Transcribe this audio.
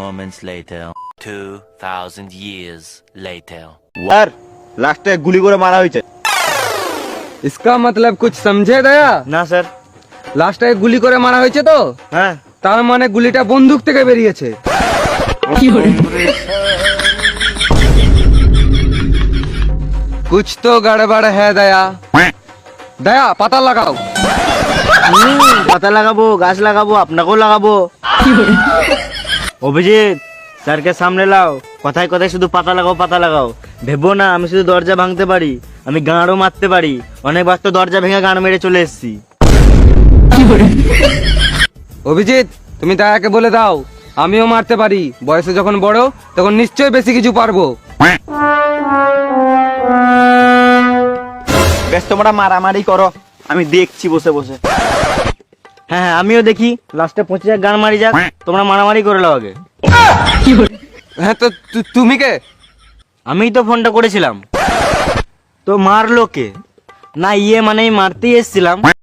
moments later. 2000 years later. यार লাস্টে গুলি করে মারা হয়েছে। इसका मतलब कुछ समझे दया? না স্যার। লাস্টে গুলি করে মারা হয়েছে তো? হ্যাঁ। তার মানে গুলিটা বন্দুক থেকে বেরিয়েছে। कुछ तो गड़बड़ है दया। दया पता लगाओ। পাতা লাগাবো, গাছ লাগাবো, আপনাকেও লাগাবো। অভিজিৎ স্যারকে সামনে লাও, কথায় কথায় শুধু পাতা লাগাও পাতা লাগাও। ভেবো না আমি শুধু দরজা ভাঙতে পারি, আমি গাঁড়ও মারতে পারি। অনেকবার তো দরজা ভেঙে গাঁড় মেরে চলে এসেছি। অভিজিৎ তুমি দয়াকে বলে দাও আমিও মারতে পারি, বয়সে যখন বড় তখন নিশ্চয়ই বেশি কিছু পারবো। বেশ তোমরা মারামারি করো, আমি দেখছি বসে বসে। হ্যাঁ হ্যাঁ আমিও দেখি, লাস্টে 25 গান মারি যাক, তোমরা মারামারি করে নাও আগে। হ্যাঁ তো তুমি কে? আমিই তো ফোনটা করেছিলাম। তো মারলো কে? না ইয়ে মানে মারতেই এসেছিলাম।